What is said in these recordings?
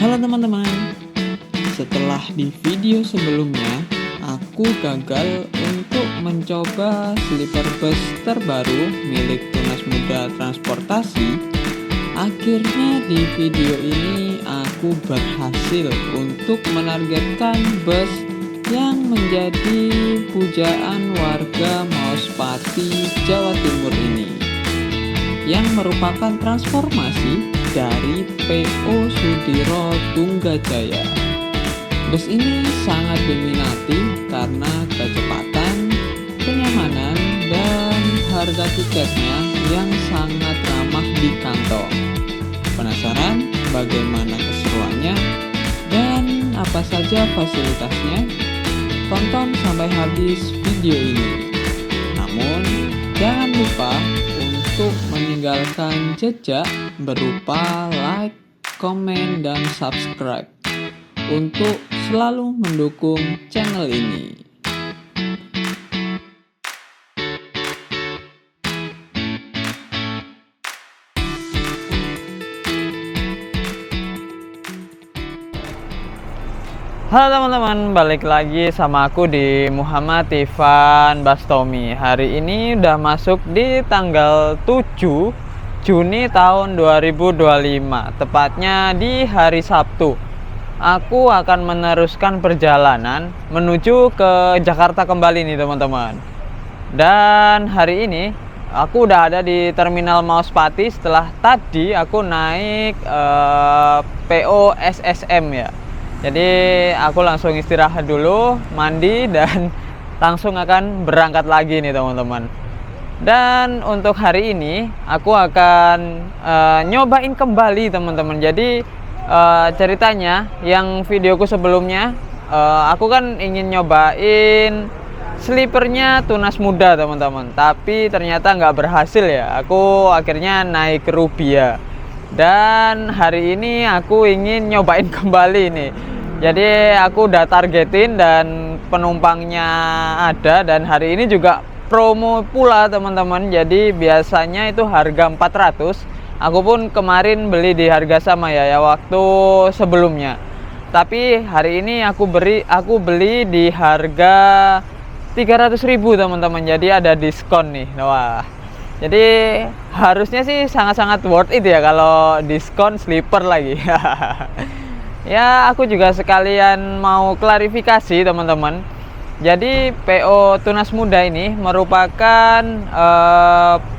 Halo teman-teman, setelah di video sebelumnya aku gagal untuk mencoba sleeper bus terbaru milik Tunas Muda Transportasi. Akhirnya di video ini aku berhasil untuk menargetkan bus yang menjadi pujaan warga Maospati, Jawa Timur ini, yang merupakan transformasi dari PO Sudiro Tunggajaya. Bus ini sangat diminati karena kecepatan, kenyamanan, dan harga tiketnya yang sangat ramah di kantong. Penasaran bagaimana keseruannya dan apa saja fasilitasnya? Tonton sampai habis video ini. Namun, jangan lupa untuk meninggalkan jejak berupa like, komen, dan subscribe untuk selalu mendukung channel ini. Halo teman-teman, balik lagi sama aku di Muhammad Ivan Bastomi. Hari ini udah masuk di tanggal 7 Juni tahun 2025, tepatnya di hari Sabtu. Aku akan meneruskan perjalanan menuju ke Jakarta kembali nih teman-teman. Dan hari ini aku udah ada di Terminal Maospati setelah tadi aku naik PO SSM ya. Jadi aku langsung istirahat dulu, mandi, dan langsung akan berangkat lagi nih teman-teman. Dan untuk hari ini aku akan nyobain kembali teman-teman. Jadi ceritanya yang videoku sebelumnya aku kan ingin nyobain sleepernya Tunas Muda teman-teman. Tapi ternyata nggak berhasil ya. Aku akhirnya naik ke Rubia. Dan hari ini aku ingin nyobain kembali nih. Jadi aku udah targetin dan penumpangnya ada, dan hari ini juga promo pula teman-teman. Jadi biasanya itu harga 400. Aku pun kemarin beli di harga sama ya waktu sebelumnya. Tapi hari ini aku beli di harga 300.000 teman-teman. Jadi ada diskon nih. Wah. Jadi harusnya sih sangat-sangat worth it ya kalau diskon sleeper lagi. Ya, aku juga sekalian mau klarifikasi teman-teman. Jadi PO Tunas Muda ini merupakan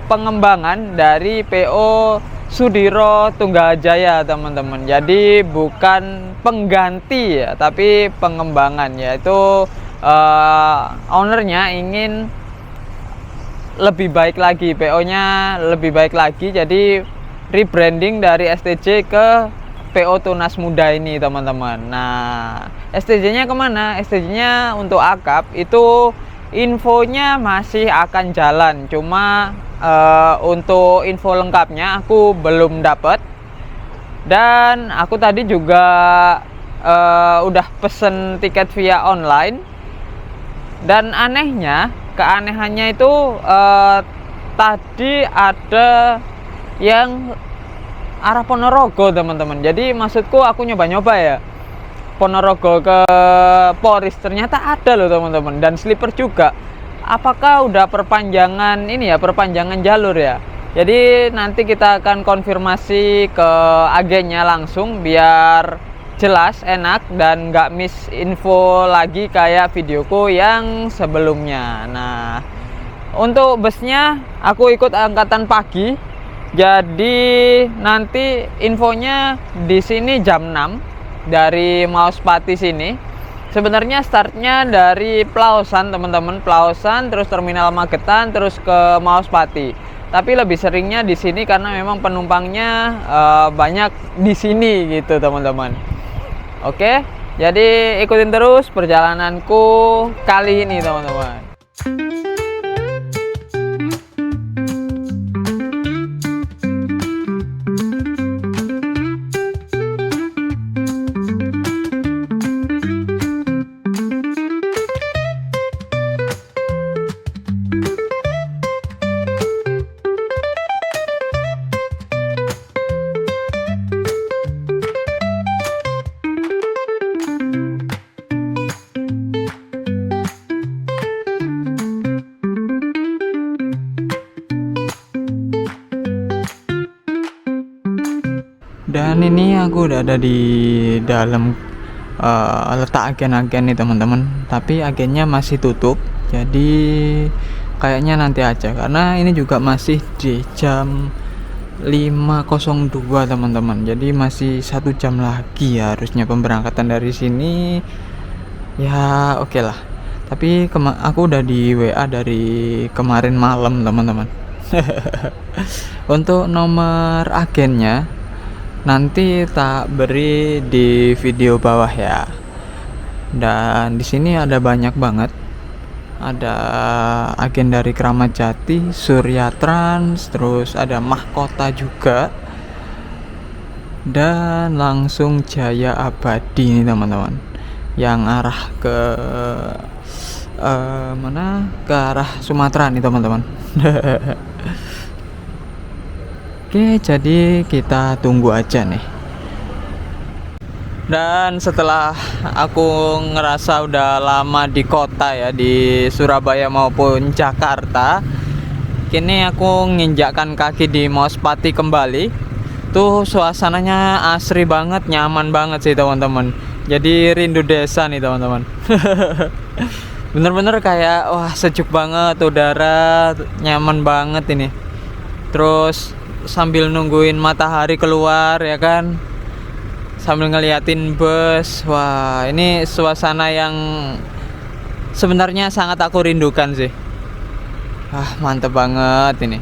pengembangan dari PO Sudiro Tunggajaya teman-teman. Jadi bukan pengganti ya, tapi pengembangan, yaitu ownernya ingin lebih baik lagi, PO-nya lebih baik lagi. Jadi rebranding dari STJ ke PO Tunas Muda ini teman-teman. Nah, STJ-nya kemana? STJ-nya untuk akap itu infonya masih akan jalan. Cuma untuk info lengkapnya aku belum dapat. Dan aku tadi juga udah pesen tiket via online. Dan keanehannya itu tadi ada yang arah Ponorogo teman-teman. Jadi maksudku aku nyoba-nyoba ya Ponorogo ke Poris, ternyata ada loh teman-teman, dan sleeper juga. Apakah udah perpanjangan ini ya, perpanjangan jalur ya? Jadi nanti kita akan konfirmasi ke agennya langsung biar jelas, enak, dan nggak miss info lagi kayak videoku yang sebelumnya. Nah, untuk busnya aku ikut angkatan pagi. Jadi nanti infonya di sini jam 6 dari Maospati sini. Sebenarnya startnya dari Plausan teman-teman, Plausan terus Terminal Magetan terus ke Maospati. Tapi lebih seringnya di sini karena memang penumpangnya banyak di sini gitu teman-teman. Oke, jadi ikutin terus perjalananku kali ini teman-teman. Dan ini aku udah ada di dalam letak agen-agen nih teman-teman, tapi agennya masih tutup, jadi kayaknya nanti aja karena ini juga masih di jam 5.02 teman-teman, jadi masih 1 jam lagi ya harusnya pemberangkatan dari sini ya. Oke lah, tapi aku udah di WA dari kemarin malam teman-teman. Untuk nomor agennya nanti tak beri di video bawah ya. Dan di sini ada banyak banget, ada agen dari Kramat Jati, Surya Trans, terus ada Mahkota juga, dan langsung Jaya Abadi nih teman-teman, yang arah ke mana, ke arah Sumatera nih teman-teman. Oke, jadi kita tunggu aja nih. Dan setelah aku ngerasa udah lama di kota ya, di Surabaya maupun Jakarta, kini aku nginjakkan kaki di Mauspati kembali. Tuh suasananya asri banget, nyaman banget sih teman-teman. Jadi rindu desa nih teman-teman. Bener-bener kayak wah sejuk banget, udara nyaman banget ini. Terus sambil nungguin matahari keluar ya kan, sambil ngeliatin bus. Wah, ini suasana yang sebenarnya sangat aku rindukan sih. Mantep banget ini.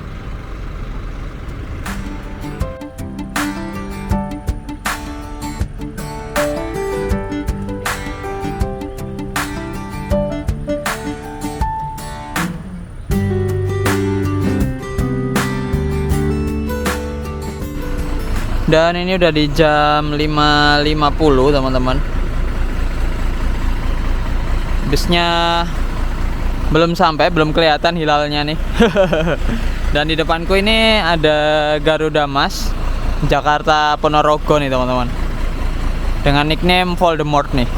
Dan ini udah di jam 5.50 teman-teman. Busnya belum sampai, belum kelihatan hilalnya nih. Dan di depanku ini ada Garuda Mas Jakarta Ponorogo nih teman-teman, dengan nickname Voldemort nih.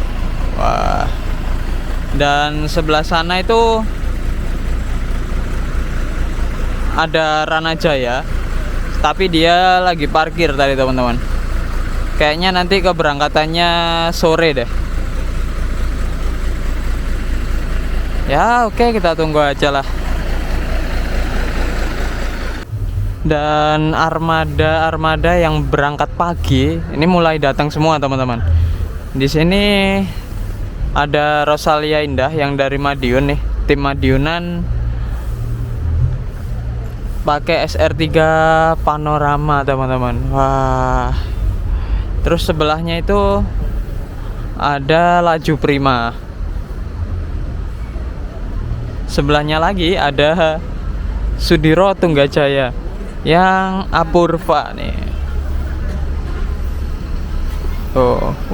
Wah. Dan sebelah sana itu ada Ranajaya, tapi dia lagi parkir tadi teman-teman. Kayaknya nanti keberangkatannya sore deh. Ya oke, kita tunggu aja lah. Dan armada yang berangkat pagi ini mulai datang semua teman-teman. Di sini ada Rosalia Indah yang dari Madiun nih, tim Madiunan, pakai SR3 Panorama teman-teman. Wah. Terus sebelahnya itu ada Laju Prima. Sebelahnya lagi ada Sudiro Tunggajaya yang Apurva nih.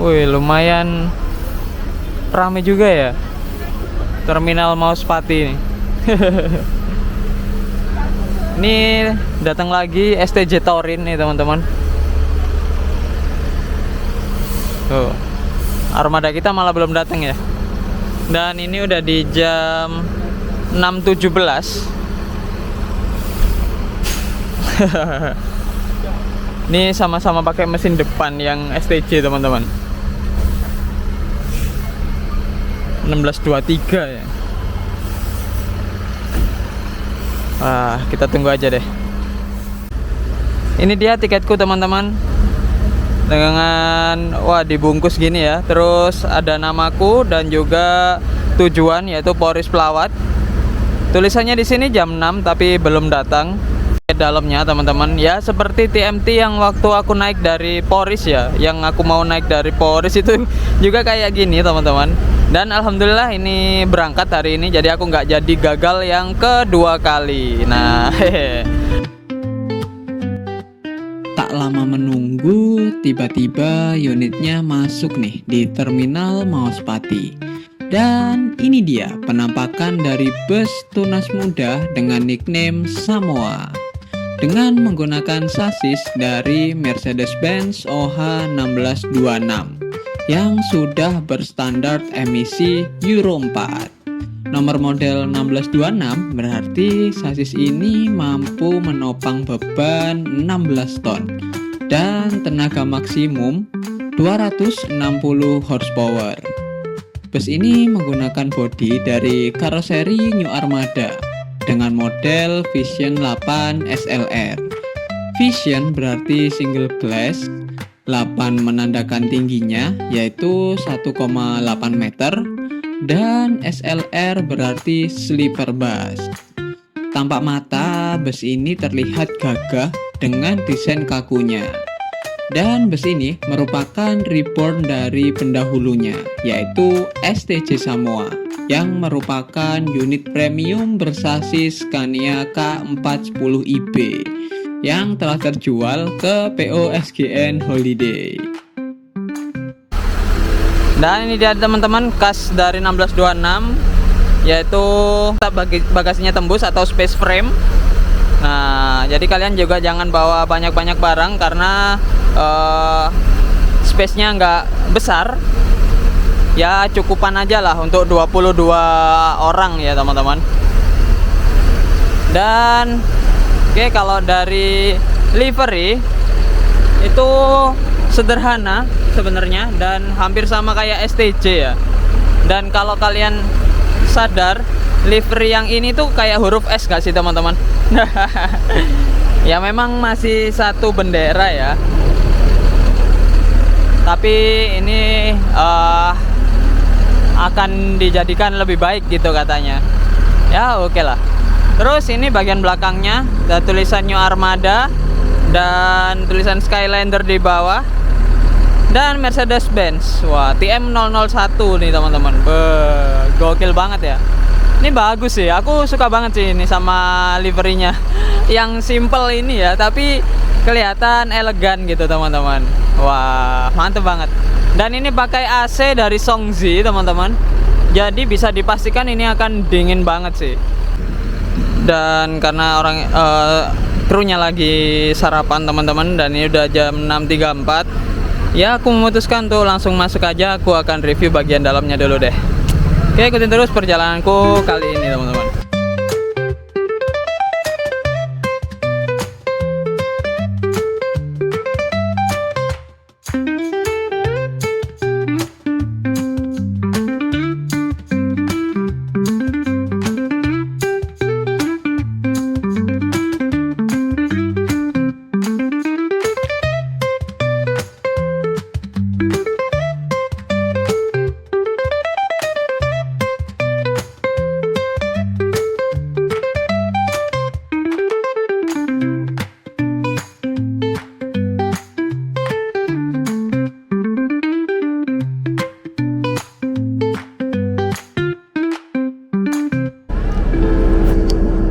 Wih, lumayan rame juga ya terminal Mauspati nih. Ini datang lagi STJ Taurin nih teman-teman. Tuh, armada kita malah belum datang ya. Dan ini udah di jam 6.17. Ini sama-sama pakai mesin depan yang STJ teman-teman. 1623 ya. Kita tunggu aja deh. Ini dia tiketku teman-teman, dengan dibungkus gini ya. Terus ada namaku dan juga tujuan, yaitu Polres Pelawat. Tulisannya di sini jam 6 tapi belum datang. Dalamnya teman-teman ya seperti TMT yang waktu aku naik dari Polres ya, yang aku mau naik dari Polres itu juga kayak gini teman-teman. Dan alhamdulillah ini berangkat hari ini, jadi aku nggak jadi gagal yang kedua kali. Nah, tak lama menunggu, tiba-tiba unitnya masuk nih di terminal Mauspati. Dan ini dia penampakan dari bus Tunas Muda dengan nickname Samoa, dengan menggunakan sasis dari Mercedes-Benz OH1626 yang sudah berstandar emisi Euro 4. Nomor model 1626 berarti sasis ini mampu menopang beban 16 ton dan tenaga maksimum 260 horsepower. Bus ini menggunakan bodi dari karoseri New Armada dengan model Vision 8 SLR. Vision berarti single glass, 8 menandakan tingginya yaitu 1,8 meter, dan SLR berarti sleeper bus. Tampak mata, bus ini terlihat gagah dengan desain kakunya. Dan bus ini merupakan reborn dari pendahulunya, yaitu STJ Samoa, yang merupakan unit premium bersasis Scania K410IB yang telah terjual ke PO SGN Holiday. Dan ini dia teman-teman, kas dari 1626, yaitu bagasinya tembus atau space frame. Nah, jadi kalian juga jangan bawa banyak-banyak barang karena space-nya nggak besar. Ya cukupan aja lah untuk 22 orang ya teman-teman. Dan oke, kalau dari livery itu sederhana sebenarnya dan hampir sama kayak STJ ya. Dan kalau kalian sadar, livery yang ini tuh kayak huruf S gak sih teman-teman? Ya memang masih satu bendera ya, tapi ini akan dijadikan lebih baik gitu katanya. Ya oke lah. Terus ini bagian belakangnya ada tulisan New Armada dan tulisan Skylander di bawah, dan Mercedes-Benz. Wah, TM001 nih teman-teman. Gokil banget ya. Ini bagus sih, aku suka banget sih ini sama liverynya. Yang simple ini ya, tapi kelihatan elegan gitu teman-teman. Wah, mantep banget. Dan ini pakai AC dari Songzi teman-teman. Jadi bisa dipastikan ini akan dingin banget sih. Dan karena krunya lagi sarapan teman-teman, dan ini udah jam 6.34, ya aku memutuskan tuh langsung masuk aja. Aku akan review bagian dalamnya dulu deh. Oke, ikutin terus perjalananku kali ini teman-teman.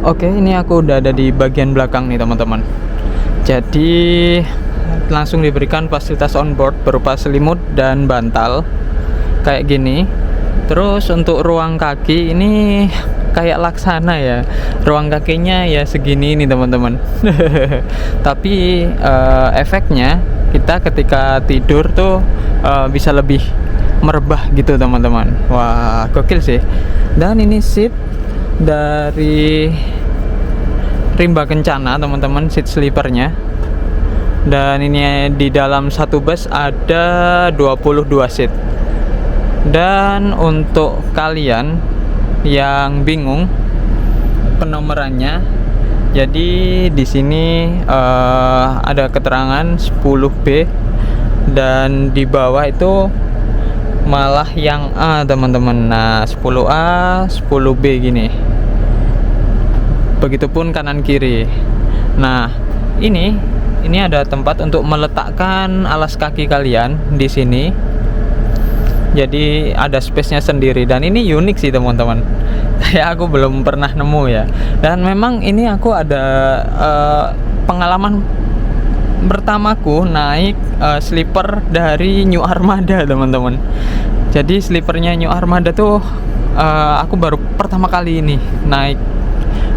Oke, ini aku udah ada di bagian belakang nih teman-teman. Jadi langsung diberikan fasilitas onboard berupa selimut dan bantal kayak gini. Terus untuk ruang kaki ini kayak laksana ya. Ruang kakinya ya segini nih teman-teman. Tapi efeknya kita ketika tidur tuh bisa lebih merebah gitu teman-teman. Wah, gokil sih. Dan ini seat dari Rimba Kencana teman-teman, seat sleepernya. Dan ini di dalam satu bus ada 22 seat. Dan untuk kalian yang bingung penomorannya, jadi di sini ada keterangan 10B, dan di bawah itu malah yang A teman-teman. Nah 10A 10B gini, begitupun kanan kiri. Nah ini ada tempat untuk meletakkan alas kaki kalian di sini. Jadi ada space-nya sendiri, dan ini unik sih teman-teman. Kayak aku belum pernah nemu ya. Dan memang ini aku ada pengalaman pertamaku naik sleeper dari New Armada teman-teman. Jadi sleepernya New Armada tuh aku baru pertama kali ini naik.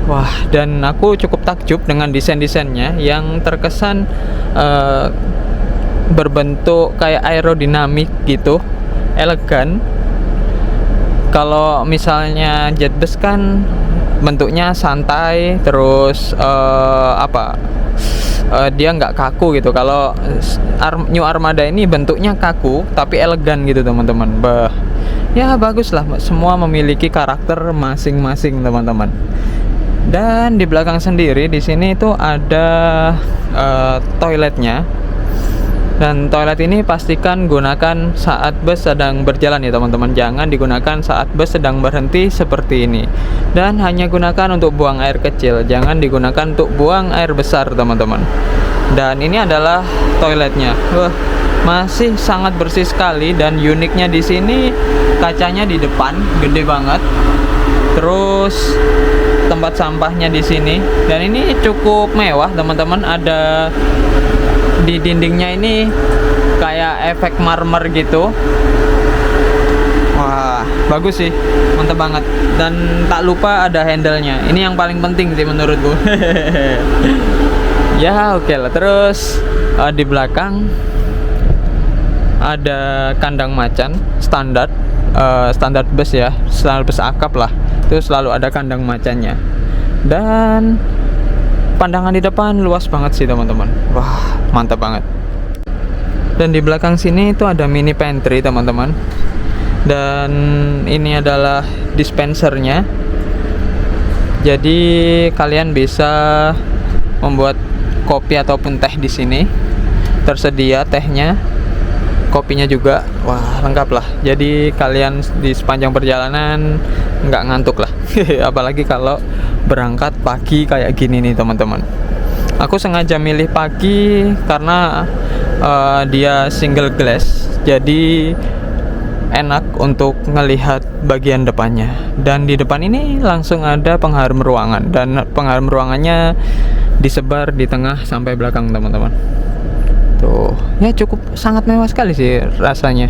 Wah, dan aku cukup takjub dengan desain-desainnya yang terkesan berbentuk kayak aerodinamik gitu, elegan. Kalau misalnya jet bus kan bentuknya santai, terus dia nggak kaku gitu. Kalau New Armada ini bentuknya kaku tapi elegan gitu teman-teman. Ya bagus lah, semua memiliki karakter masing-masing teman-teman. Dan di belakang sendiri di sini itu ada toiletnya. Dan toilet ini pastikan gunakan saat bus sedang berjalan ya teman-teman. Jangan digunakan saat bus sedang berhenti seperti ini. Dan hanya gunakan untuk buang air kecil, jangan digunakan untuk buang air besar teman-teman. Dan ini adalah toiletnya. Wah, masih sangat bersih sekali. Dan uniknya di sini kacanya di depan gede banget. Terus tempat sampahnya di sini. Dan ini cukup mewah teman-teman. Ada di dindingnya ini kayak efek marmer gitu. Wah, bagus sih, mantap banget. Dan tak lupa ada handle-nya. Ini yang paling penting sih menurutku. Ya oke lah. Terus di belakang ada kandang macan standar, standar bus ya, standar bus akap lah. Itu selalu ada kandang macannya. Dan pandangan di depan luas banget sih teman-teman. Wah, mantap banget. Dan di belakang sini itu ada mini pantry teman-teman. Dan ini adalah dispensernya. Jadi kalian bisa membuat kopi ataupun teh di sini. Tersedia tehnya, kopinya juga. Wah, lengkap lah. Jadi kalian di sepanjang perjalanan nggak ngantuk lah. Apalagi kalau berangkat pagi kayak gini nih teman-teman. Aku sengaja milih pagi karena dia single glass, jadi enak untuk ngelihat bagian depannya. Dan di depan ini langsung ada pengharum ruangan, dan pengharum ruangannya disebar di tengah sampai belakang teman-teman. Tuh, ya cukup sangat mewah sekali sih rasanya.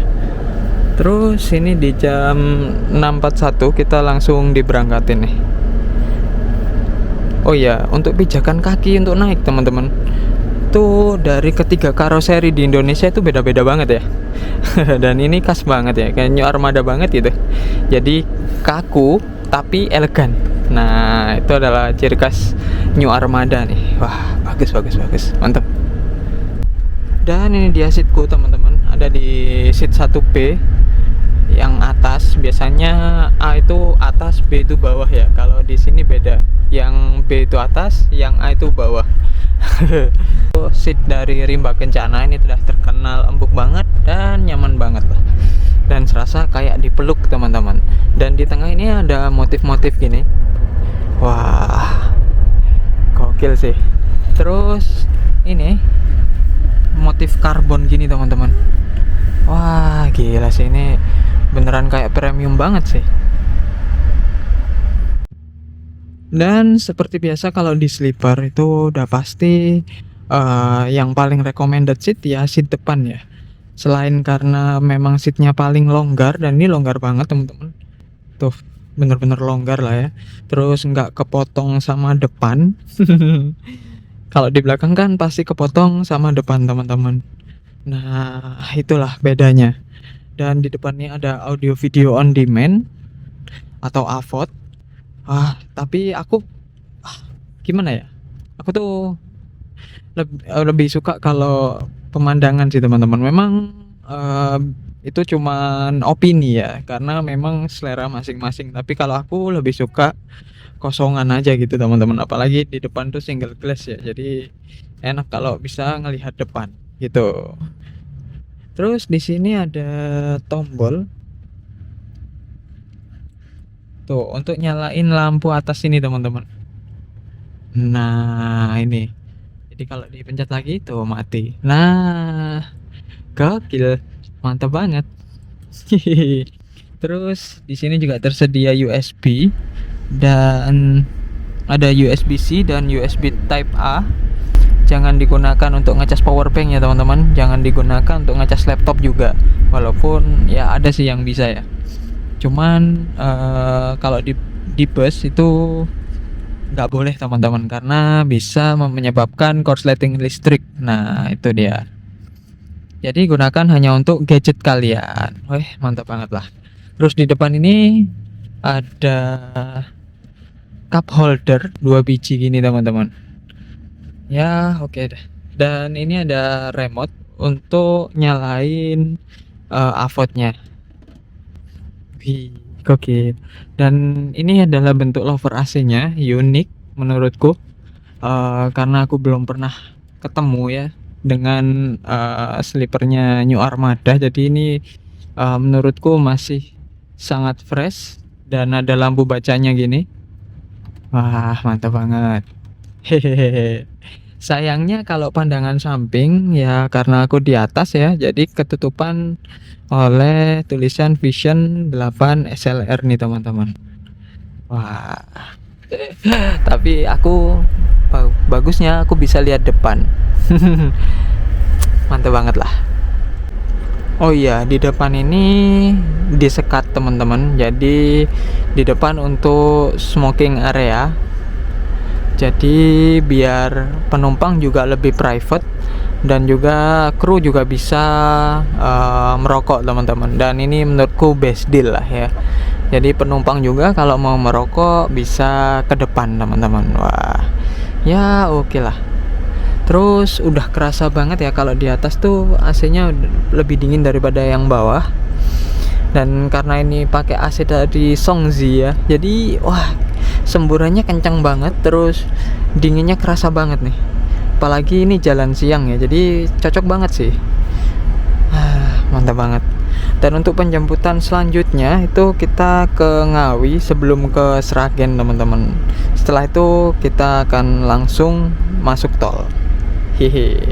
Terus ini di jam 6.41 kita langsung diberangkatin nih. Oh iya, untuk pijakan kaki untuk naik teman-teman, tuh dari ketiga karoseri di Indonesia itu beda-beda banget ya. Dan ini khas banget ya, kayak New Armada banget gitu. Jadi kaku tapi elegan. Nah, itu adalah ciri khas New Armada nih. Wah, bagus, mantap. Dan ini dia seatku teman-teman, ada di seat 1B yang atas. Biasanya A itu atas, B itu bawah ya. Kalau di sini beda, yang B itu atas, yang A itu bawah. Seat dari Rimba Kencana ini sudah terkenal empuk banget dan nyaman banget lah. Dan serasa kayak dipeluk teman-teman. Dan di tengah ini ada motif-motif gini. Wah, gokil sih. Terus ini motif karbon gini teman-teman. Wah, gila sih, ini beneran kayak premium banget sih. Dan seperti biasa kalau di sleeper itu udah pasti yang paling recommended seat ya seat depan ya. Selain karena memang seatnya paling longgar, dan ini longgar banget teman-teman. Tuh, bener-bener longgar lah ya. Terus nggak kepotong sama depan. Kalau di belakang kan pasti kepotong sama depan teman-teman. Nah, itulah bedanya. Dan di depannya ada audio video on demand atau AVOD. Tapi aku gimana ya? Aku tuh lebih suka kalau pemandangan sih teman-teman. Memang itu cuman opini ya, karena memang selera masing-masing. Tapi kalau aku lebih suka kosongan aja gitu teman-teman. Apalagi di depan tuh single glass ya. Jadi enak kalau bisa ngelihat depan gitu. Terus di sini ada tombol tuh untuk nyalain lampu atas ini teman-teman. Nah, ini. Jadi kalau dipencet lagi tuh mati. Nah, gokil. Mantap banget. Terus di sini juga tersedia USB dan ada USB-C dan USB Type A. Jangan digunakan untuk ngecas power bank ya teman-teman. Jangan digunakan untuk ngecas laptop juga. Walaupun ya ada sih yang bisa ya. Cuman kalau di bus itu nggak boleh teman-teman, karena bisa menyebabkan korsleting listrik. Nah, itu dia. Jadi gunakan hanya untuk gadget kalian. Wih, mantap banget lah. Terus di depan ini ada cup holder 2 biji gini teman-teman. Ya, oke deh. Dan ini ada remote untuk nyalain avotnya. Wih, oke. Dan ini adalah bentuk lover AC-nya, unik menurutku. Karena aku belum pernah ketemu ya dengan slipernya New Armada. Jadi ini menurutku masih sangat fresh dan ada lampu bacanya gini. Wah, mantap banget. Hehehe. Sayangnya kalau pandangan samping ya karena aku di atas ya, jadi ketutupan oleh tulisan Vision 8 SLR nih teman-teman. Wah, tapi aku bagusnya aku bisa lihat depan. Mantap banget lah. Oh iya, di depan ini disekat teman-teman. Jadi di depan untuk smoking area. Jadi biar penumpang juga lebih private dan juga kru juga bisa merokok teman-teman. Dan ini menurutku best deal lah ya. Jadi penumpang juga kalau mau merokok bisa ke depan teman-teman. Wah, ya oke lah. Terus udah kerasa banget ya kalau di atas tuh AC-nya lebih dingin daripada yang bawah. Dan karena ini pakai AC dari Songzi ya, jadi wah semburannya kencang banget, terus dinginnya kerasa banget nih. Apalagi ini jalan siang ya, jadi cocok banget sih. Mantap banget. Dan untuk penjemputan selanjutnya itu kita ke Ngawi sebelum ke Sragen teman-teman. Setelah itu kita akan langsung masuk tol. Hehe.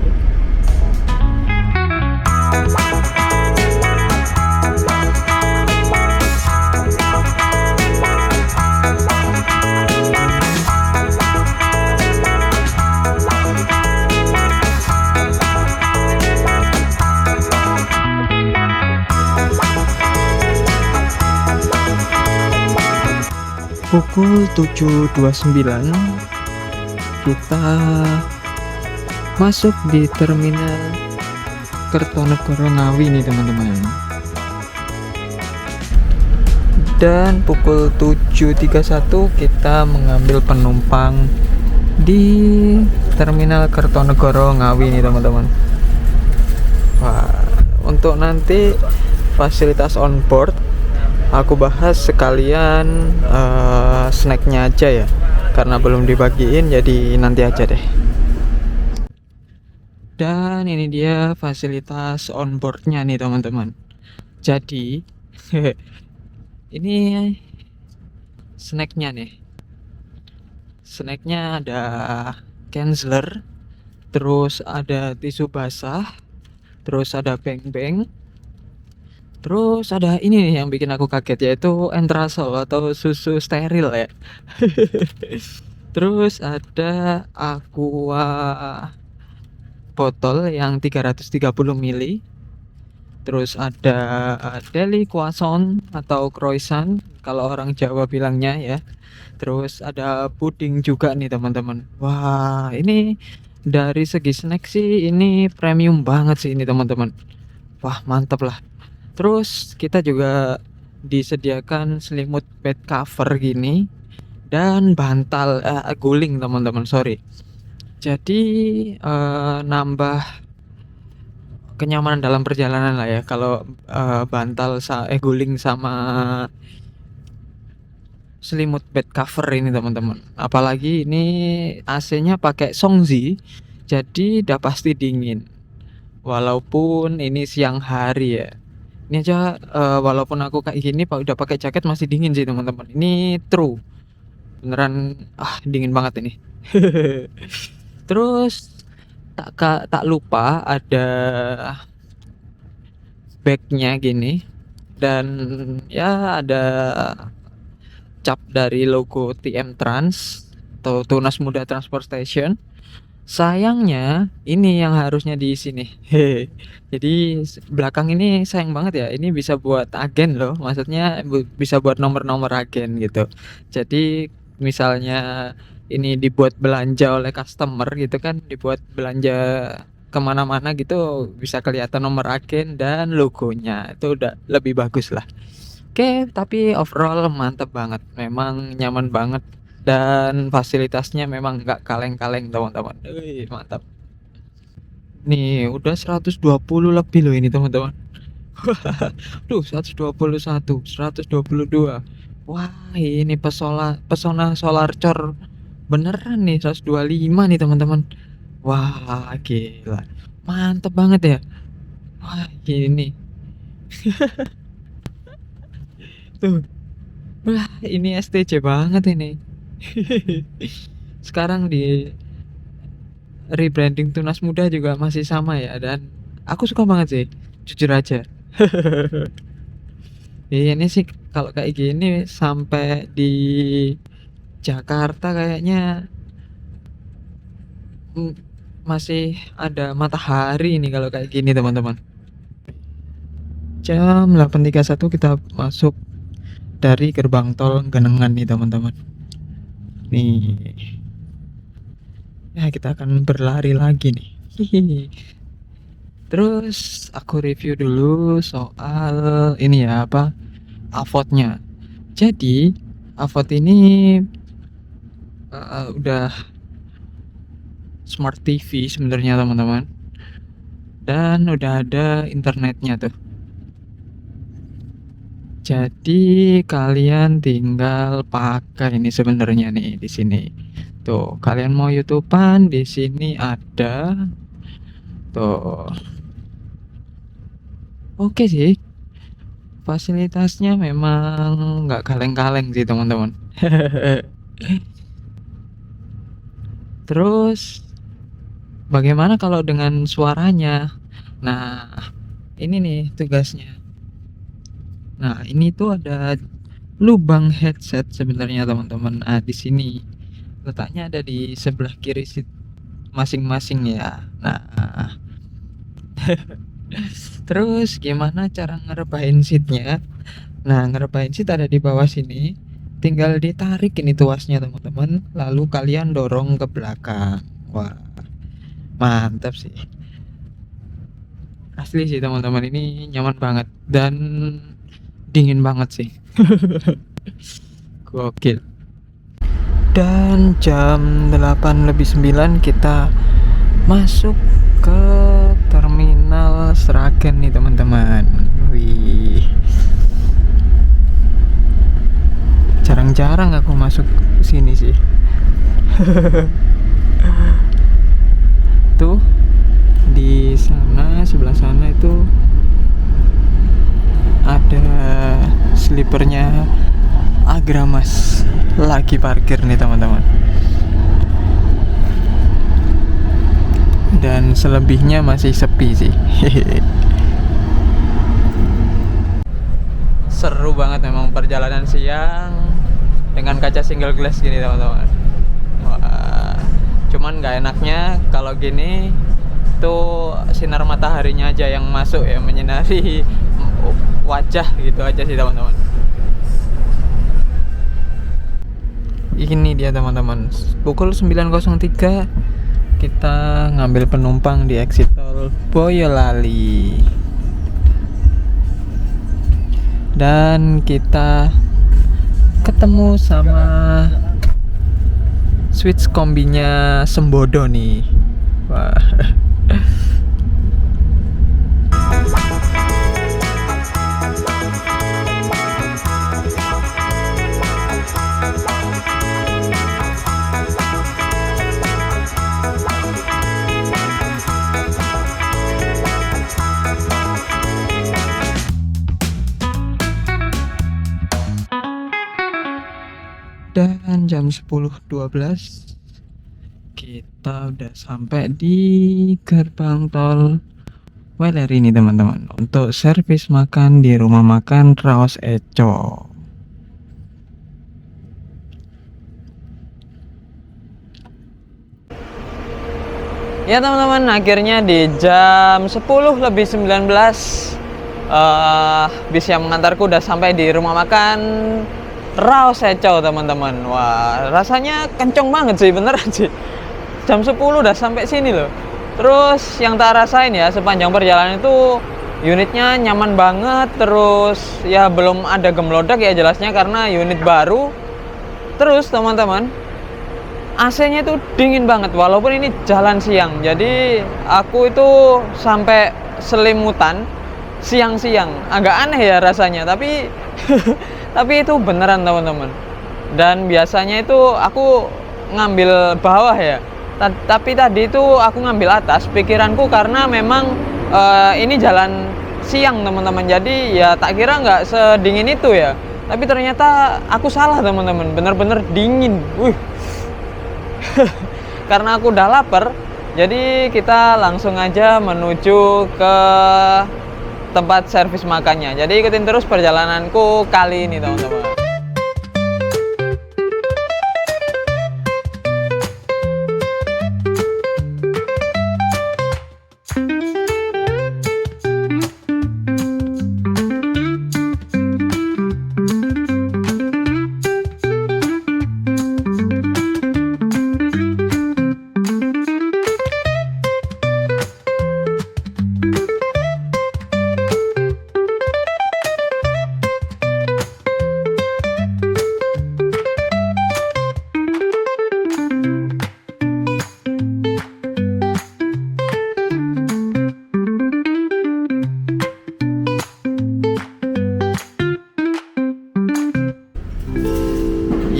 Pukul 7.29 kita masuk di terminal Kertonegoro Ngawi nih teman-teman. Dan pukul 7.31 kita mengambil penumpang di terminal Kertonegoro Ngawi nih teman-teman. Wah, untuk nanti fasilitas on board aku bahas sekalian snacknya aja ya, karena belum dibagiin jadi nanti aja deh. Dan ini dia fasilitas on boardnya nih teman-teman. Jadi ini snacknya nih. Snacknya ada Kenzler, terus ada tisu basah, terus ada beng-beng, terus ada ini nih yang bikin aku kaget, yaitu Entrasol atau susu steril ya. Terus ada Aqua botol yang 330 ml. Terus ada deli croissant atau croissant kalau orang Jawa bilangnya ya. Terus ada puding juga nih teman-teman. Wah, ini dari segi snack sih ini premium banget sih ini teman-teman. Wah, mantap lah. Terus kita juga disediakan selimut bed cover gini dan bantal guling teman-teman, sorry. Jadi nambah kenyamanan dalam perjalanan lah ya kalau guling sama selimut bed cover ini teman-teman. Apalagi ini AC-nya pakai Songzi, jadi udah pasti dingin. Walaupun ini siang hari ya. Ini aja walaupun aku kayak gini udah pakai jaket masih dingin sih teman-teman. Ini true. Beneran dingin banget ini. Terus tak lupa ada bagnya gini, dan ya ada cap dari logo TM Trans atau Tunas Muda Transport Station. Sayangnya ini yang harusnya diisi nih. Jadi belakang ini sayang banget ya. Ini bisa buat agen loh. Maksudnya bisa buat nomor-nomor agen gitu. Jadi misalnya ini dibuat belanja oleh customer gitu kan, dibuat belanja kemana-mana gitu, bisa kelihatan nomor agen dan logonya. Itu udah lebih bagus lah. Oke, tapi overall mantep banget. Memang nyaman banget dan fasilitasnya memang nggak kaleng-kaleng teman-teman. Wih, mantap. Nih udah 120 lebih loh ini teman-teman. Duh, 121, 122. Wah, ini pesona solar cor beneran nih 125 nih teman-teman. Wah, gila. Mantep banget ya. Wah, ini. Tuh. Wah, ini STJ banget ini. Sekarang di rebranding Tunas Muda juga masih sama ya, dan aku suka banget sih, jujur aja. Ini sih kalau kayak gini sampai di Jakarta kayaknya mm, masih ada matahari nih kalau kayak gini teman-teman. Jam 8.31 kita masuk dari gerbang tol Genengan nih teman-teman. Nih. Ya, kita akan berlari lagi nih. Hihihi. Terus aku review dulu soal ini ya, apa, Avod-nya. Jadi Avod ini udah smart TV sebenarnya teman-teman, dan udah ada internetnya tuh. Jadi kalian tinggal pakai ini sebenarnya nih di sini. Tuh, kalian mau YouTubean di sini ada. Tuh. Oke sih. Fasilitasnya memang nggak kaleng-kaleng sih teman-teman. Terus bagaimana kalau dengan suaranya? Nah, ini nih tugasnya. Nah, ini tuh ada lubang headset sebenarnya teman-teman. Di sini letaknya ada di sebelah kiri masing-masing ya. Nah, terus gimana cara ngerebahin seatnya? Nah, ngerebahin seat ada di bawah sini. Tinggal ditarik ini tuasnya teman-teman, lalu kalian dorong ke belakang. Wah, mantap sih. Asli sih teman-teman, ini nyaman banget dan dingin banget sih. Gokil. Dan jam 8:09 kita masuk ke terminal Sragen nih teman-teman. Wih, jarang-jarang aku masuk sini sih. Tuh di sana, sebelah sana itu ada slipernya Agramas lagi parkir nih teman-teman. Dan selebihnya masih sepi sih. Seru banget memang perjalanan siang dengan kaca single glass gini teman-teman. Wah, cuman nggak enaknya kalau gini tuh sinar mataharinya aja yang masuk ya, menyinari wajah gitu aja sih teman-teman. Ini dia teman-teman, pukul 9.03 kita ngambil penumpang di exit tol Boyolali. Dan kita ketemu sama switch kombinya Sembodo nih. Wah. Dan jam 10.12 kita udah sampai di gerbang tol Weleri ini teman-teman, untuk servis makan di rumah makan Raos Eco. Ya teman-teman, akhirnya di jam 10:19 bis yang mengantarku udah sampai di rumah makan Raos Eco teman-teman. Wah, rasanya kenceng banget sih, beneran sih. Jam 10 udah sampai sini loh. Terus yang tak rasain ya sepanjang perjalanan itu, unitnya nyaman banget. Terus ya belum ada gemlodak ya jelasnya karena unit baru. Terus teman-teman, AC-nya itu dingin banget walaupun ini jalan siang. Jadi aku itu sampai selimutan siang-siang. Agak aneh ya rasanya, tapi tapi itu beneran teman-teman. Dan biasanya itu aku ngambil bawah ya. Tapi tadi itu aku ngambil atas pikiranku karena memang ini jalan siang teman-teman. Jadi ya tak kira nggak sedingin itu ya. Tapi ternyata aku salah teman-teman. Bener-bener dingin. Karena aku udah lapar, jadi kita langsung aja menuju ke tempat servis makannya. Jadi ikutin terus perjalananku kali ini teman-teman.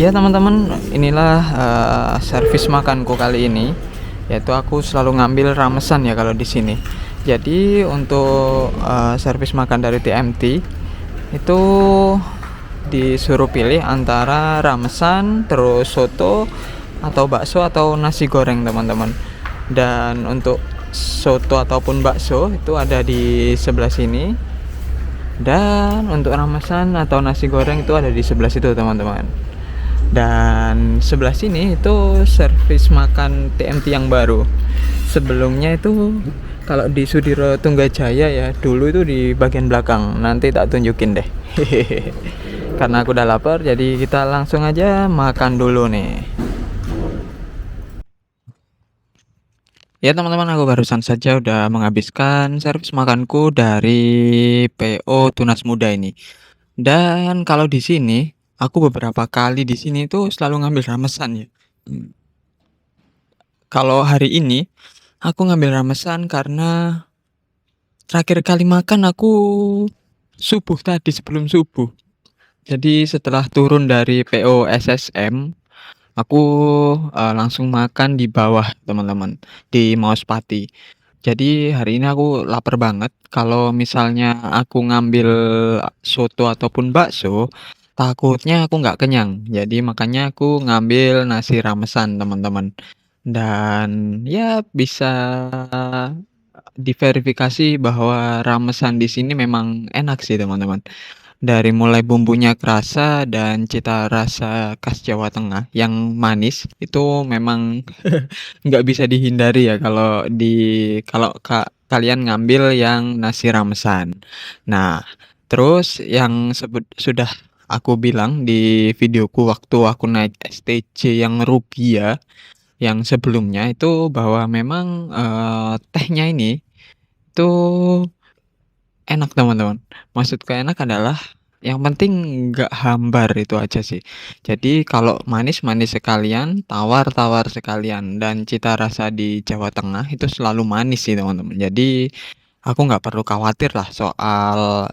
Ya teman-teman, inilah servis makanku kali ini, yaitu aku selalu ngambil ramesan ya kalau di sini. Jadi untuk servis makan dari TMT itu disuruh pilih antara ramesan, terus soto, atau bakso atau nasi goreng teman-teman. Dan untuk soto ataupun bakso itu ada di sebelah sini. Dan untuk ramesan atau nasi goreng itu ada di sebelah situ teman-teman. Dan sebelah sini itu servis makan TMT yang baru. Sebelumnya itu kalau di Sudiro Tunggajaya ya, dulu itu di bagian belakang. Nanti tak tunjukin deh. Karena aku udah lapar, jadi kita langsung aja makan dulu nih. Ya teman-teman, aku barusan saja udah menghabiskan servis makanku dari PO Tunas Muda ini. Dan kalau di sini, aku beberapa kali di sini tuh selalu ngambil ramesan ya. Kalau hari ini, aku ngambil ramesan karena terakhir kali makan aku subuh tadi, sebelum subuh. Jadi setelah turun dari PO SSM, aku langsung makan di bawah teman-teman, di Mauspati. Jadi hari ini aku lapar banget. Kalau misalnya aku ngambil soto ataupun bakso, takutnya aku nggak kenyang. Jadi makanya aku ngambil nasi ramesan teman-teman. Dan ya bisa diverifikasi bahwa ramesan di sini memang enak sih teman-teman. Dari mulai bumbunya kerasa dan cita rasa khas Jawa Tengah yang manis itu memang nggak bisa dihindari ya kalau kalian ngambil yang nasi ramesan. Nah, terus yang sudah aku bilang di videoku waktu aku naik STJ yang Rugia yang sebelumnya itu bahwa memang tehnya ini tuh enak teman-teman. Maksudku enak adalah yang penting nggak hambar, itu aja sih. Jadi kalau manis, manis sekalian, tawar, tawar sekalian. Dan cita rasa di Jawa Tengah itu selalu manis sih teman-teman. Jadi aku nggak perlu khawatir lah soal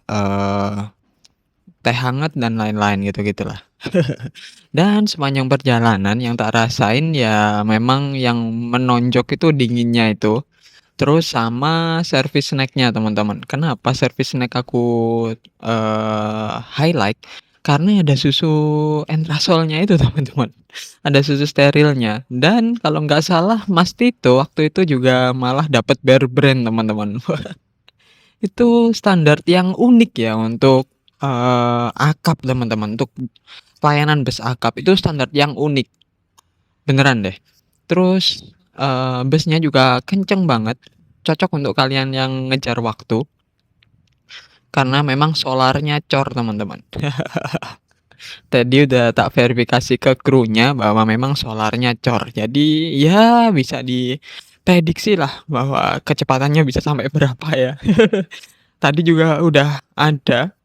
teh hangat dan lain-lain gitu-gitulah. Dan sepanjang perjalanan yang tak rasain ya memang yang menonjok itu dinginnya itu. Terus sama servis snacknya teman-teman. Kenapa servis snack aku highlight? Karena ada susu entrasolnya itu teman-teman. Ada susu sterilnya. Dan kalau nggak salah Mas Tito waktu itu juga malah dapat Bear Brand teman-teman. Itu standar yang unik ya untuk akap teman-teman. Untuk pelayanan bus akap itu standar yang unik. Beneran deh. Terus busnya juga kenceng banget, cocok untuk kalian yang ngejar waktu. Karena memang solarnya cor teman-teman. Tadi udah tak verifikasi ke krunya bahwa memang solarnya cor. Jadi ya bisa diprediksi lah bahwa kecepatannya bisa sampai berapa ya. Tadi juga udah ada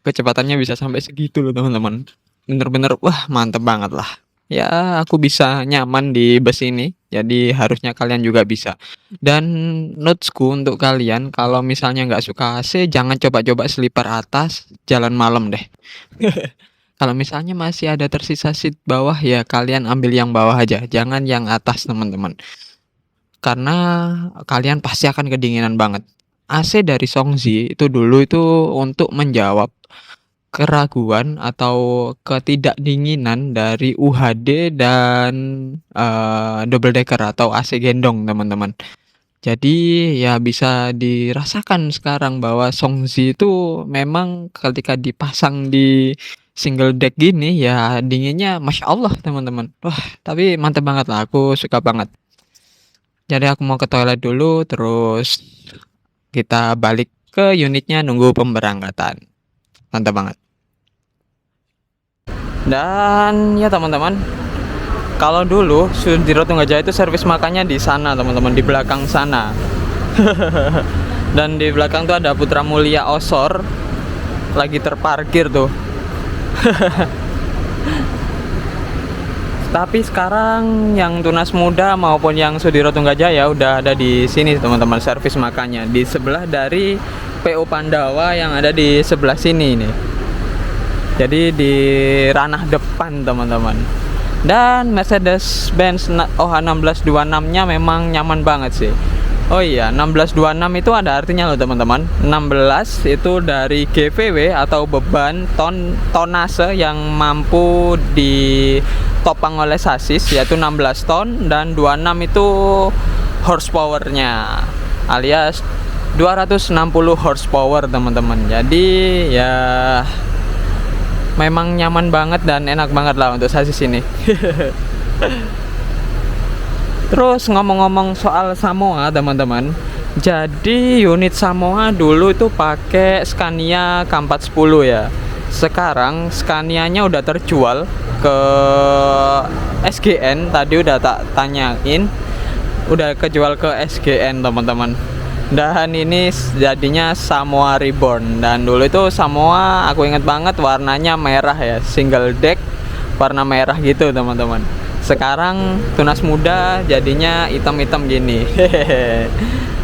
kecepatannya bisa sampai segitu loh teman-teman. Bener-bener wah mantep banget lah. Ya, aku bisa nyaman di bus ini, jadi harusnya kalian juga bisa. Dan notesku untuk kalian, kalau misalnya nggak suka AC, jangan coba-coba sleeper atas, jalan malam deh. Kalau misalnya masih ada tersisa seat bawah, ya kalian ambil yang bawah aja, jangan yang atas, teman-teman. Karena kalian pasti akan kedinginan banget. AC dari Songzi itu dulu itu untuk menjawab keraguan atau ketidakdinginan dari UHD dan, double decker atau AC gendong, teman-teman. Jadi ya bisa dirasakan sekarang bahwa Songzi itu memang ketika dipasang di single deck gini ya dinginnya Masya Allah, teman-teman. Wah, tapi mantep banget lah, aku suka banget. Jadi aku mau ke toilet dulu, terus kita balik ke unitnya nunggu pemberangkatan. Mantap banget. Dan ya teman-teman, kalau dulu Sudiro Tunggajaya itu servis makannya di sana teman-teman, di belakang sana. Dan di belakang tuh ada Putra Mulia Osor lagi terparkir tuh. Tapi sekarang yang Tunas Muda maupun yang Sudiro Tunggajaya udah ada di sini teman-teman, servis makannya di sebelah dari PO Pandawa yang ada di sebelah sini nih. Jadi di ranah depan teman-teman. Dan Mercedes-Benz OH1626 nya memang nyaman banget sih. Oh iya, 1626 itu ada artinya loh teman-teman. 16 itu dari GVW atau beban tonase yang mampu ditopang oleh sasis, yaitu 16 ton, dan 26 itu horsepower-nya alias 260 horsepower teman-teman. Jadi ya memang nyaman banget dan enak banget lah untuk sasis ini. Terus ngomong-ngomong soal Samoa teman-teman, jadi unit Samoa dulu itu pakai Scania K410 ya. Sekarang Scania-nya udah terjual ke SGN, tadi udah tak tanyain, udah kejual ke SGN teman-teman. Dan ini jadinya Samoa Reborn. Dan dulu itu Samoa aku inget banget warnanya merah ya, single deck warna merah gitu teman-teman. Sekarang Tunas Muda jadinya hitam-hitam gini.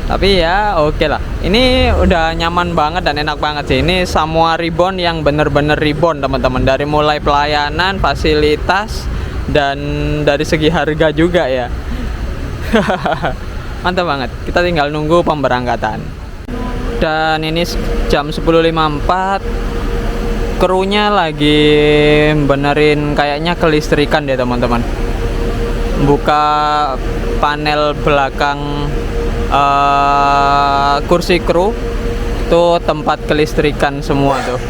Tapi ya oke lah, ini udah nyaman banget dan enak banget sih. Ini Samoa Reborn yang bener-bener reborn teman-teman, dari mulai pelayanan, fasilitas, dan dari segi harga juga ya. Mantap banget. Kita tinggal nunggu pemberangkatan. Dan ini jam 10.54. Krunya lagi benerin kayaknya kelistrikan deh teman-teman. Buka panel belakang kursi kru tuh, tempat kelistrikan semua tuh.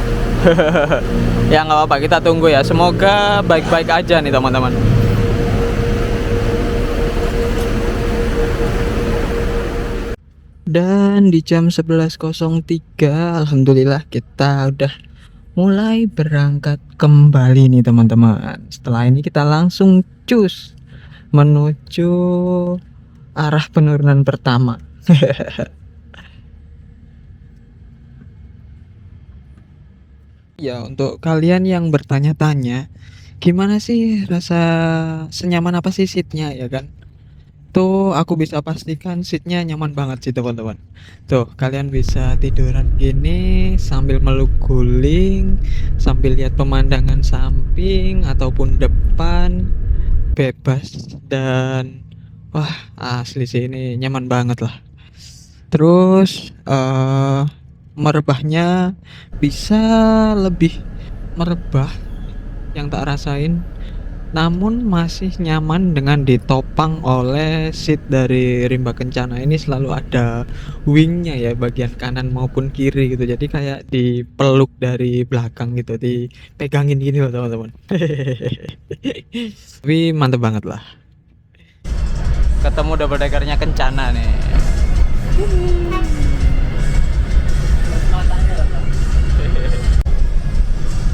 Ya nggak apa-apa, kita tunggu ya. Semoga baik-baik aja nih teman-teman. Dan di jam 11.03 alhamdulillah kita udah mulai berangkat kembali nih teman-teman. Setelah ini kita langsung cus menuju arah penurunan pertama. Ya, untuk kalian yang bertanya-tanya, gimana sih rasa, senyaman apa sih seatnya ya kan? Tuh aku bisa pastikan seatnya nyaman banget sih teman-teman. Tuh kalian bisa tiduran gini sambil meluk guling, sambil lihat pemandangan samping ataupun depan, bebas. Dan wah asli sih ini nyaman banget lah. Terus merebahnya bisa lebih merebah yang tak rasain, namun masih nyaman dengan ditopang oleh seat dari Rimba Kencana. Ini selalu ada wingnya ya, bagian kanan maupun kiri gitu, jadi kayak dipeluk dari belakang gitu, dipegangin gini loh teman-teman. Tapi mantep banget lah. Ketemu double deckernya Kencana nih.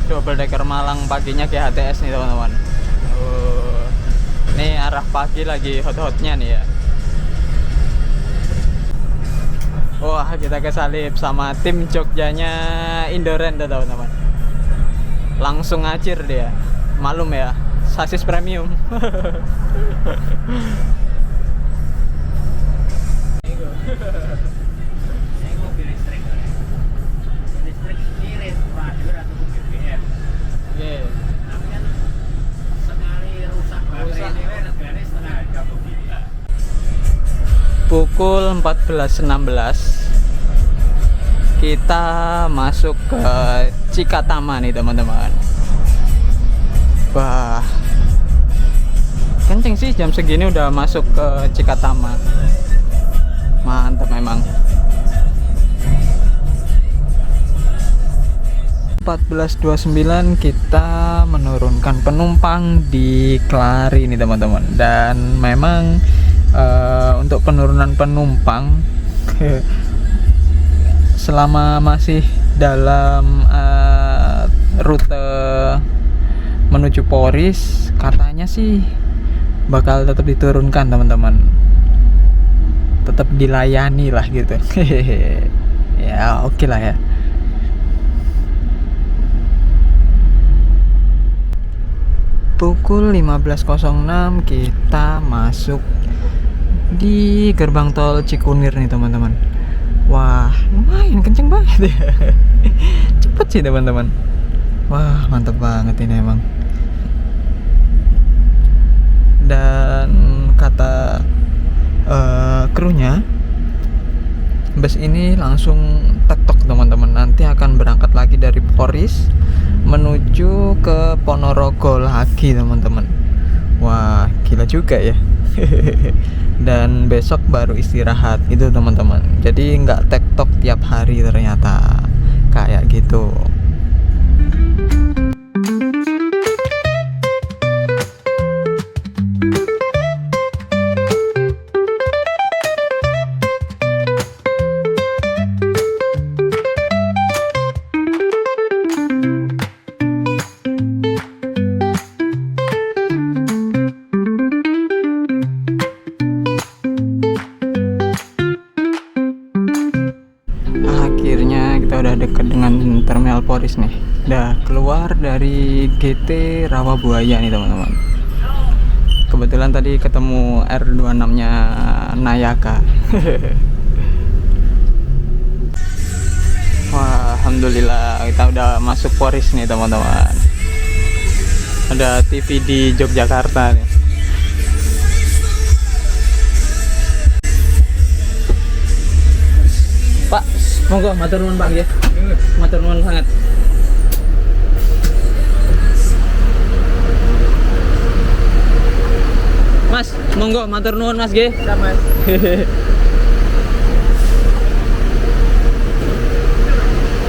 Double decker Malang paginya GHTS nih teman-teman. Nih arah pagi lagi hot-hotnya nih ya. Wah kita kesalip sama tim Jogjanya Indoren tuh teman-teman. Langsung ngacir dia. Malum ya, sasis premium. Pukul 14.16 kita masuk ke Cikatama nih teman-teman. Wah, kenceng sih jam segini udah masuk ke Cikatama. Mantap memang. 14.29 kita menurunkan penumpang di Kelari nih teman-teman. Dan memang untuk penurunan penumpang selama masih dalam rute menuju Poris, katanya sih bakal tetap diturunkan teman-teman, tetap dilayani lah gitu. Ya oke lah ya. Pukul 15.06 kita masuk di gerbang tol Cikunir nih teman-teman. Wah, lumayan kenceng banget ya. Cepet sih teman-teman. Wah, mantap banget ini emang. Dan kata krunya, bus ini langsung tektok teman-teman. Nanti akan berangkat lagi dari Poris menuju ke Ponorogo lagi teman-teman. Wah, gila juga ya. Dan besok baru istirahat gitu teman-teman. Jadi nggak tektok tiap hari ternyata kayak gitu. Akhirnya kita udah deket dengan terminal Poris nih. Udah keluar dari GT Rawabuaya nih teman-teman. Kebetulan tadi ketemu R26 nya Nayaka. Wah, alhamdulillah kita udah masuk Poris nih teman-teman. Ada TV di Yogyakarta nih. Pak, monggo matur nuwun Pak nggih. Matur nuwun sangat. Mas, monggo matur nuwun Mas nggih. Ya, Mas.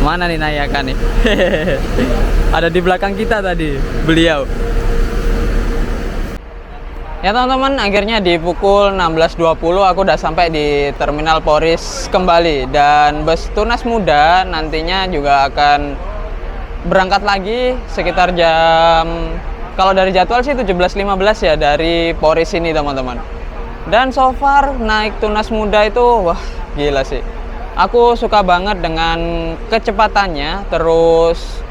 Mana nih Nayaka nih? Ada di belakang kita tadi beliau. Ya teman-teman, akhirnya di pukul 16.20 aku udah sampai di Terminal Poris kembali. Dan bus Tunas Muda nantinya juga akan berangkat lagi sekitar jam, kalau dari jadwal sih 17.15 ya dari Poris ini teman-teman. Dan so far naik Tunas Muda itu wah gila sih. Aku suka banget dengan kecepatannya, terus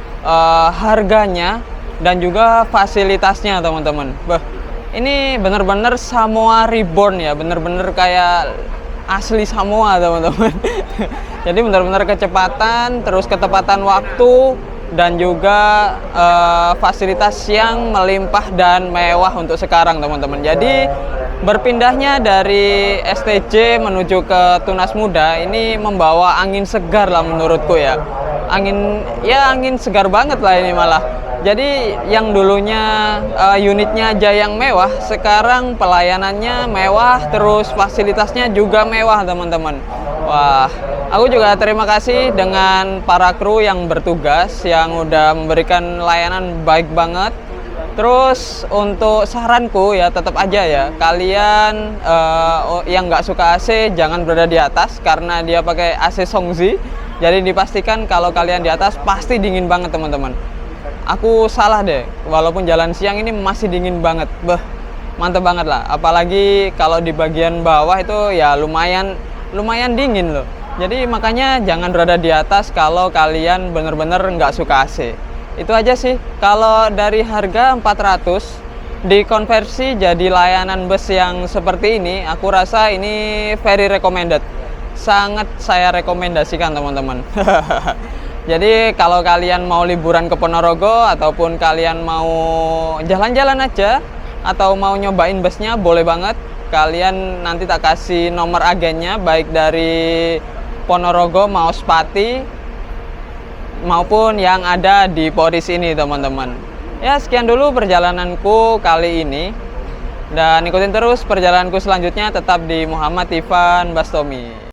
harganya dan juga fasilitasnya teman-teman. Ini bener-bener Samoa Reborn ya, bener-bener kayak asli Samoa teman-teman. Jadi bener-bener kecepatan, terus ketepatan waktu, dan juga fasilitas yang melimpah dan mewah untuk sekarang teman-teman. Jadi berpindahnya dari STJ menuju ke Tunas Muda ini membawa angin segar lah menurutku ya. Angin segar banget lah ini malah. Jadi yang dulunya unitnya aja yang mewah, sekarang pelayanannya mewah, terus fasilitasnya juga mewah teman-teman. Wah, aku juga terima kasih dengan para kru yang bertugas yang udah memberikan layanan baik banget. Terus untuk saranku ya tetap aja ya, kalian yang nggak suka AC jangan berada di atas karena dia pakai AC Songzi. Jadi dipastikan kalau kalian di atas pasti dingin banget teman-teman. Aku salah deh, walaupun jalan siang ini masih dingin banget. Mantep banget lah. Apalagi kalau di bagian bawah itu ya lumayan dingin loh. Jadi makanya jangan berada di atas kalau kalian bener-bener nggak suka AC. Itu aja sih. Kalau dari harga 400 dikonversi jadi layanan bus yang seperti ini, aku rasa ini very recommended. Sangat saya rekomendasikan teman-teman. Jadi kalau kalian mau liburan ke Ponorogo ataupun kalian mau jalan-jalan aja atau mau nyobain busnya, boleh banget. Kalian nanti tak kasih nomor agennya, baik dari Ponorogo mau Pati maupun yang ada di Poris ini teman-teman. Ya, sekian dulu perjalananku kali ini, dan ikutin terus perjalananku selanjutnya tetap di Muhammad Ivan Bastomi.